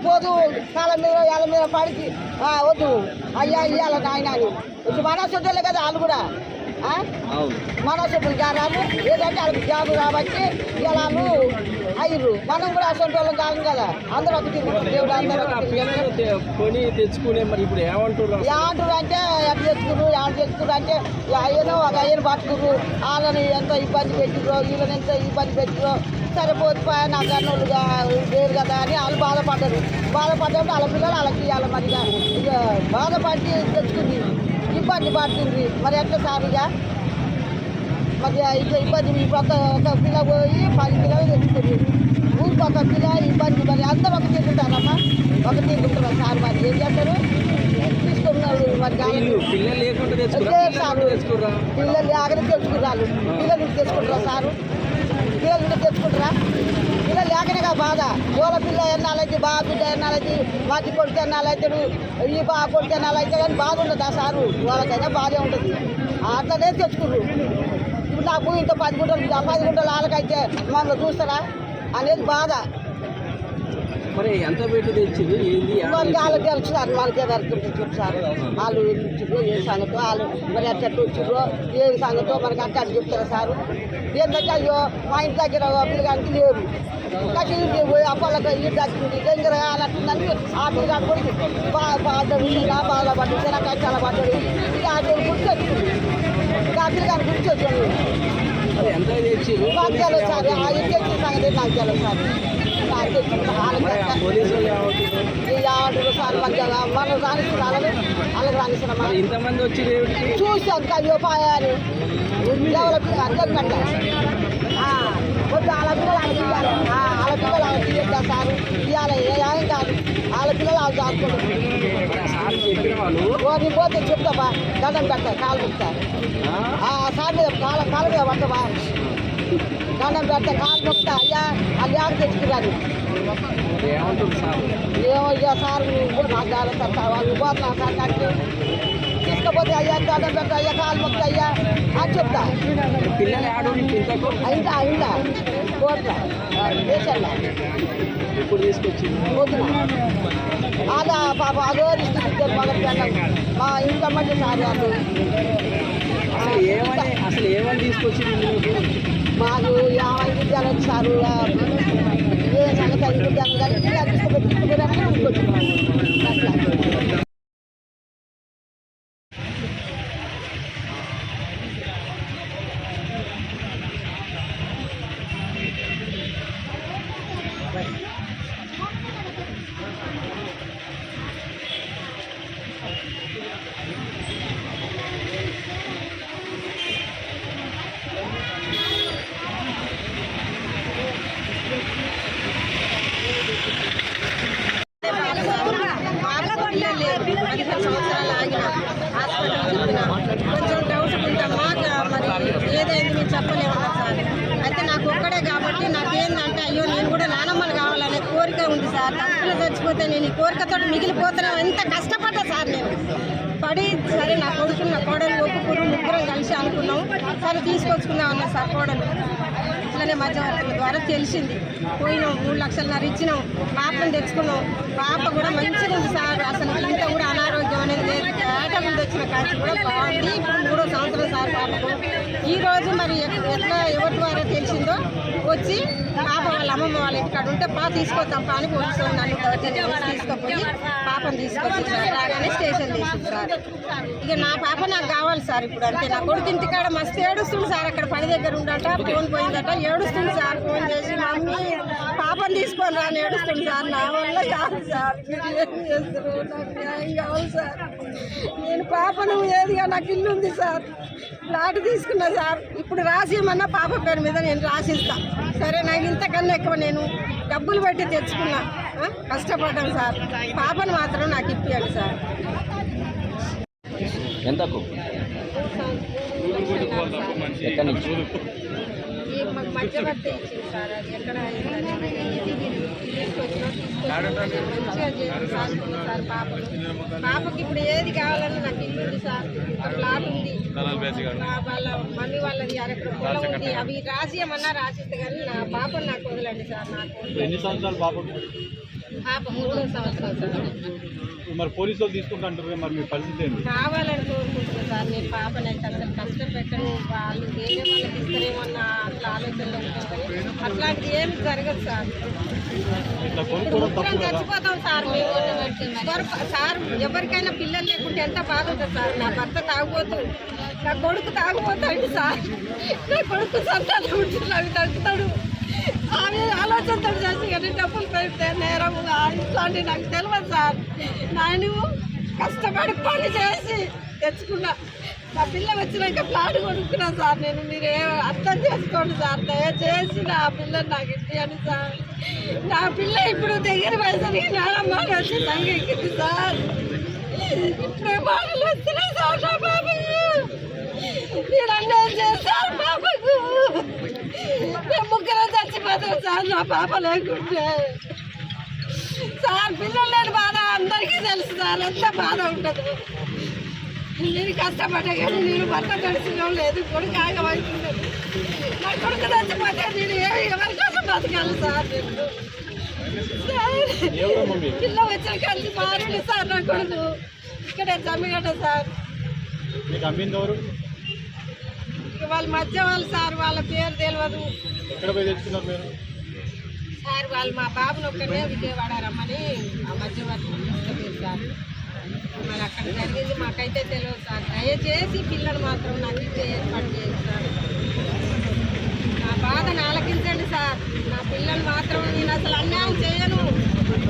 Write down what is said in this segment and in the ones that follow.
పోదు కాళ్ళ మీద వాళ్ళ మీద పడిచి వద్దు అయ్యా ఇయ్యాల నాయన అని వచ్చి మనసులే కదా వాళ్ళు కూడా మనసులు వాళ్ళు ఏదంటే వాళ్ళకి జాబు కాబట్టి ఇలా వాళ్ళు అయ్యారు మనం కూడా అసలు వాళ్ళం కాదు కదా అందరూ ఒకటి దేవుడు అందరూ తెచ్చుకునే మరి ఇప్పుడు ఏమంటారు అంటే ఎట్లా తెచ్చుకున్నారు అంటే ఏదో ఒక అయ్యను పట్టుకురు వాళ్ళని ఎంత ఇబ్బంది పెట్టిరో వీళ్ళని ఎంత ఇబ్బంది పెట్టిరో సరిపోతే నాకు అన్నోళ్ళుగా లేరు కదా అని వాళ్ళు బాధపడ్డప్పుడు వాళ్ళ పిల్లలు వాళ్ళకి ఇవ్వాలి మరి ఇక బాధపడి తెచ్చుకుంది ఇబ్బంది పడుతుంది మరి ఎట్లా సార్ ఇక మరి ఇట్లా ఇబ్బంది ఒక పిల్ల పోయి 10 పిల్లలు తెచ్చుకుంది ఊరికి ఒక పిల్ల ఇబ్బంది మరి అందరూ ఒక తీరుంటారమ్మా ఒక తీరుంటారు సార్ మరి ఏం చేస్తారు తీసుకున్నారు మరి పిల్లలు లేకుండా పిల్లలు లేకనే తెచ్చుకున్నారు పిల్లలు తెచ్చుకుంటారా సారు పిల్లలు తెచ్చుకుంటారా పిల్లలు లేకనేగా బాధ పూల పిల్ల ఎన్నాలైతే బాగా బిడ్డ ఎన్నాలైతే వాటి కొడుకు ఎన్నాలైతాడు ఈ బాగా కొడుకు ఎన్నాలైతే కానీ బాధ ఉండదు ఆ సారు వాళ్ళకైనా బాధే ఉంటుంది అట్లనే తెచ్చుకున్నారు ఇప్పుడు నాకు ఇంత 10 గుంటలు 10 గుంటలు వాళ్ళకైతే మమ్మల్ని చూస్తారా అనేది బాధ మరి ఎంత పెట్టి తెచ్చింది మనకి వాళ్ళకి తెలుసున్నారు మనకే తెలుసు సార్ వాళ్ళు ఇచ్చిర్రు ఏ సంగతో వాళ్ళు మరి ఎట్లా వచ్చిర్రో ఏం సంగతో మనకి అంటే అది చెప్తారా సారు ఏంటంటే అయ్యో మా ఇంటి దగ్గర పిల్లగానికి లేరు కానీ అప్పళ్ళకి ఇల్లు దక్కింది దగ్గర అన్నట్టుందని ఆ పిల్లగాడు కూడా బాధపడ్డాడు చాలా కష్టాలు పడ్డాడు ఇక ఆ దేవుడు గుర్తు వచ్చింది ఇక ఆ పిల్లగాని గుర్తు వచ్చాడు నాకు తెలియదు సార్ ఆ ఇంటి వచ్చిన సంగతి నాకు తెలియదు సార్ సార్ మనం రానిస్తున్నారు వాళ్ళకి రానిస్తున్నామా ఇంతమంది వచ్చి చూసాం అయ్యో పాయాలు ఎవరికి అందరికి పెట్టాలి వద్దు వాళ్ళ పిల్లలు వాళ్ళ పిల్లలు వాళ్ళ తీయద్దా సార్ ఇవ్వాలి ఏం కాదు వాళ్ళ పిల్లలు వాళ్ళు దాచుకోండి నేను పోతే చెప్తావా దండం పెడతా కాలు పెడతా సార్ మీద కాళ్ళ మీద పడతావా దండం పెడతా కాలు మొక్తా అయ్యా వాళ్ళు యాడ తెచ్చుకున్నారు ఏమో ఇక సార్ నాకు కాదు వాళ్ళు పోతున్నా సార్ కట్టి తీసుకపోతే అయ్యా దండం పెడతా అయ్యా కాలు మొక్తా అయ్యా అని చెప్తా అయిందా కోట్ల దేశంలో ఇప్పుడు తీసుకొచ్చి అలా పాప అగోరిస్తారు మొదలు మా ఇంత మంది సార్ వాళ్ళు అసలు ఏమని తీసుకొచ్చి మాకు 50 విద్యాలు వచ్చారు ఏ సంగతి 5 విద్యాలు కానీ తీసుకుపోయి కొంచెం డౌట్ ఉందమ్మా మరి ఏదైంది మీరు చెప్పలేమన్నా సార్ అయితే నాకు ఒక్కడే కాబట్టి నాకేందంటే అయ్యో నేను కూడా నానమ్మలు కావాలనే కోరిక ఉంది సార్ తప్పులు తెచ్చిపోతే నేను ఈ కోరికతో మిగిలిపోతున్నా ఎంత కష్టపడ్డా సార్ నేను పడి సరే నా కొడుకు నా కోడలు ఒప్పుకురు ముగ్గురం కలిసి అనుకున్నాం సరే తీసుకొచ్చుకున్నాం అన్న సార్ కోడలు ఇట్లనే మధ్యవర్తుల ద్వారా తెలిసింది పోయినాం 3 లక్షలన్నర ఇచ్చినాం పాపను తెచ్చుకున్నాం పాప కూడా మంచిగా ఉంది సార్ అసలు ఇంత కూడా అనారోగ్యం అనేది లేదు ఏటకు తెచ్చిన కాచి కూడా బాగుంది ఇప్పుడు 3వ సంవత్సరం సార్ పాపకు ఈరోజు మరి ఎట్లా ఎవరి ద్వారా తెలిసిందో వచ్చి పాప వాళ్ళ అమ్మమ్మ వాళ్ళ ఇంటికాడ ఉంటే తీసుకొద్దాం అని పోలీసులు నన్ను తీసుకుపోయి పాపను తీసుకొచ్చి సార్ రాగానే స్టేషన్ తీసింది సార్. ఇక నా పాప నాకు కావాలి సార్ ఇప్పుడు అంతే. నా కొడుకు ఇంటికాడ మస్తు ఏడుస్తుంది సార్, అక్కడ పని దగ్గర ఉండట ఫోన్ పోయిందట ఏడుస్తుంది సార్. ఫోన్ చేసి మమ్మీ పాపను తీసుకొని రాని ఏడుస్తుంది సార్. నా వల్ల కాదు సార్, మీరు ఏం చేస్తారు, నాకు న్యాయం కావాలి సార్. నేను పాపను ఏదిగా నాకు ఇల్లు ఉంది సార్, ఫ్లాట్ తీసుకున్నా సార్. ఇప్పుడు రాసిమన్నా పాప పేరు మీద నేను రాసిస్తాను. సరే నాకు ఇంతకన్నా ఎక్కువ నేను డబ్బులు పెట్టి తెచ్చుకున్నా, కష్టపడ్డాను సార్. పాపను మాత్రం నాకు ఇప్పియండి సార్. ఎంతకు ఎక్కడి నుంచి మధ్యవర్తి ఇచ్చింది సార్. అది ఎక్కడ సార్ పాపకి ఇప్పుడు ఏది కావాలన్నా నాకు ఇల్లు ఉంది సార్, ఫ్లాట్ ఉంది, వాళ్ళ మమ్మీ వాళ్ళది అరెక్కడ పొలం ఉంది. అవి రాసియమన్నా రాసిస్తే కానీ నా పాపను నాకు వదలండి సార్. నాకు ఎన్ని సంవత్సరాలు పాప 3 సంవత్సరాలు సార్. మరి పోలీసులు తీసుకుంటారు, మరి మీ పరిస్థితి ఏంటి? కావాలని కోరుకుంటున్నాను సార్. నేను పాపని అయితే అసలు కష్టపెట్టను, వాళ్ళు వేరే వాళ్ళకి ఇస్తారేమన్న అట్లా ఆలోచనలో ఉంటుంది. అట్లాంటిది ఏం జరగదు సార్. ముగ్గురం చచ్చిపోతాం సార్ మేము సార్. ఎవరికైనా పిల్లలు లేకుంటే ఎంత బాధ ఉంటుంది సార్. నా భర్త తాగుపోతూ, నా కొడుకు తాగుపోతాడు సార్. నా కొడుకు సంతానం ఉంటుంది, అవి తగ్గుతాడు. ఆమె ఆలోచనతో చేసి కానీ డబ్బులు పెడితే నేరం ఇట్లాంటివి నాకు తెలియదు సార్. నేను కష్టపడి పని చేసి తెచ్చుకున్నా. నా పిల్ల వచ్చినాక ఫ్లాట్ కొనుక్కున్నా సార్. నేను మీరు అర్థం చేసుకోండి సార్, దయచేసి నా పిల్లని నాకు ఇప్పియండి సార్. నా పిల్ల ఇప్పుడు దగ్గర వయసుకి నానమ్మని వచ్చి సంగెక్కింది సార్. ఇప్పుడే మాటలు వస్తున్నాయి సార్. నా బాబు మీరు అన్యాయం చేస్తారు పాపకు. మేము ముగ్గురం చచ్చిపోతాం సార్ నా పాప లేకుంటే సార్. పిల్లలు లేని బాధ అందరికీ తెలుసు సార్, ఎంత బాధ ఉంటుంది. నేను కష్టపడ్డా కానీ నేను భర్త గడిచిన లేదు, కొడుకు ఆగమవుతుంది. నా కొడుకు చచ్చిపోతే నేను ఎవరి కోసం బతకాలి సార్. నేను పిల్ల వచ్చిన కలిసి మారండి సార్. నా కొడుకు ఇక్కడే జమ్మిగడ్డ సార్. వాళ్ళ మధ్య వాళ్ళు సార్, వాళ్ళ పేరు తెలియదు సార్. వాళ్ళు మా బాబుని ఒక్కనే విజయవాడ రమ్మని ఆ మధ్యవర్తి తీసుకెళ్ళారు సార్. మరి అక్కడ జరిగింది మాకైతే తెలియదు సార్. దయచేసి పిల్లలు మాత్రం నాకు ఇచ్చే ఏర్పాటు చేయండి సార్. నా బాధను ఆలకించండి సార్. నా పిల్లలు మాత్రం నేను అసలు అన్యాయం చేయను.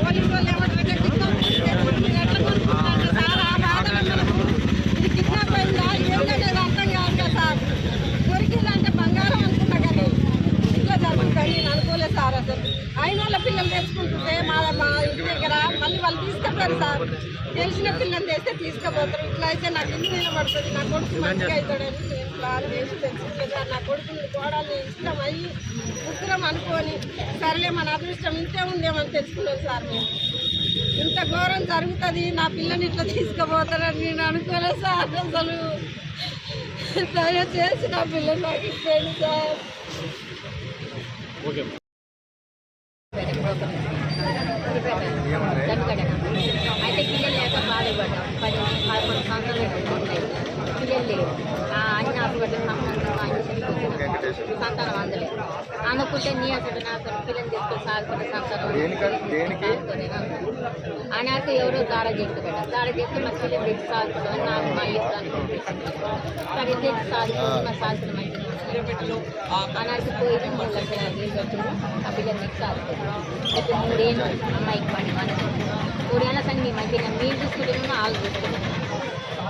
పోలీసు వాళ్ళు ఏమంటారంటే ఎట్లా కొనుక్కుంటారు సార్. ఆ బాధను మనకు ఇది కిడ్నాప్ అయిందా ఏంటనేది అర్థం కాదు సార్. దొరికిందంటే బంగారం అనుకున్నా కానీ ఇట్లా జరుగుతుంది నేను అనుకోలేదు సార్. అసలు అయిన వాళ్ళ పిల్లలు తెచ్చుకుంటుంటే మా ఇంటి దగ్గర మళ్ళీ వాళ్ళు తీసుకెళ్తారు సార్. తెలిసిన పిల్లలు తెస్తే తీసుకుపోతారు. ఇట్లా అయితే నాకు ఇంటి నిలబడుతుంది, నా కొడుకు మంచిగా అవుతాడని నేను ప్లాన్ చేసి తెచ్చుకుంటాను సార్. నా కొడుకుని కోడలు ఇష్టం అయ్యి ముగ్గురం అనుకొని సరేలే మన అదృష్టం ఇంతే ఉందేమని తెచ్చుకున్నాను సార్. మేము ఇంత ఘోరం జరుగుతుంది, నా పిల్లని ఇట్లా తీసుకుపోతారని నేను అనుకోలేదు సార్. అసలు దయచేసి నా పిల్లలు నాకు ఇచ్చేయండి సార్. అయితే పిల్లలు లేక బాధపడ్డాం. 10-11 సంవత్సరాలు పిల్లలు లేవు. అన్ని హాస్పిటల్ సంతానం అందలేదు. అనుకుంటే నీ అసలు నాకు పిల్లలు తీసుకొని సాగుకునే సంతానం ఆయనకు ఎవరో దాడ చేస్తుందట. దాడ చేస్తే మా పిల్లలు తెచ్చి సాగుకుంటామని నాకు మా ఇష్టం సరే తెచ్చి సాగుతుంది. మా సాగుతున్న మంచి అనానికి పోయి 3 లక్షల తీసుకొచ్చాము. ఆ పిల్లలు తెచ్చి సాగుతున్నాం. ఇప్పుడు 3 ఏళ్ళు అమ్మాయికి పని 3 ఏళ్ళ కానీ మీ మంచిగా మీరు చూసుకుంటున్నాము, వాళ్ళు చూసుకుంటున్నాం.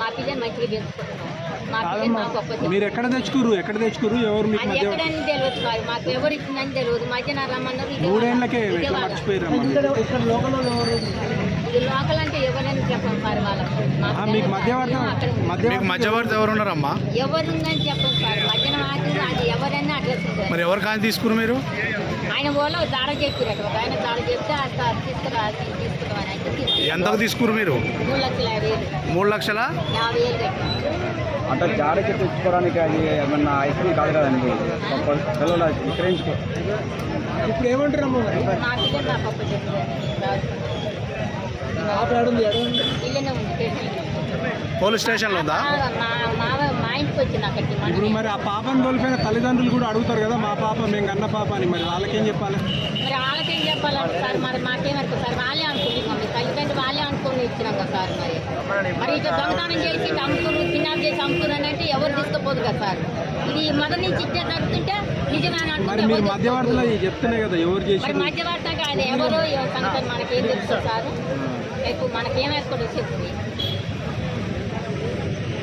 మా పిల్లలు మంచిగా పెంచుకుంటున్నాం. మా పిల్లలు మాకు గొప్ప. మీరు ఎక్కడ తెచ్చుకోరు ఎవరు మీకు అది ఎక్కడని తెలియదు సార్. మాకు ఎవరు ఇచ్చిందని తెలియదు. మధ్యన రమ్మన్నారు. ఇది లోకల్ అంటే ఎవరైనా చెప్పం సార్. వాళ్ళకు మధ్యవర్తి ఎవరు ఉన్నారమ్మా? ఎవరుందని చెప్పం సార్. మధ్యన మాత్రం అది ఎవరైనా అడ్రస్ ఉంటుంది. మరి ఎవరు కానీ తీసుకురు మీరు? ఆయన వాళ్ళు దాడ చెప్పారట. ఒక ఆయన దాడ చెప్తే తీసుకురాని అయితే ఎంతకు తీసుకురు మీరు? 3,50,000. 3,50,000 అంటే జాడకి తెచ్చుకోవడానికి అది ఏమన్నా ఐస్క్రీమ్ కాదు కదండి, పిల్లలు విక్రయించుకో. ఇప్పుడు ఏమంటారు మా పిల్లలు నా పప్పు చెప్తారు. ఇల్లనే ఉంది. పోలీస్ స్టేషన్లో ఉందా? మా ఇంటికి వచ్చింది అక్కడికి. ఇప్పుడు మరి ఆ పాపను కోల్పోయిన తల్లిదండ్రులు కూడా అడుగుతారు కదా, మా పాప మేము కన్న పాప అని, మరి వాళ్ళకేం చెప్పాలి? మరి వాళ్ళకేం చెప్పాలంటే సార్, మరి మాకేమనుకో సార్, వాళ్ళే అనుకుంటున్నాం, మీ తల్లిదండ్రులు వాళ్ళే అనుకుని ఇచ్చినాం కదా సార్. మరి ఇట్లా దొంగతనం చేసి అమ్ముకున్నారు, కిడ్నాప్ చేసి అమ్ముకున్నారు అంటే ఎవరు తీసుకుపోదు కదా సార్. ఇది మొదటి నుంచి ఇచ్చే జరుగుతుంటే నిజమైన మరి మీరు మధ్యవర్తులు చెప్తున్నాయి కదా ఎవరు చేసి. మరి మధ్యవర్తంగా ఆయన ఎవరో సంగతి మనకేం తెలుసు సార్. రేపు మనకేమేసుకోవడం చెప్తుంది.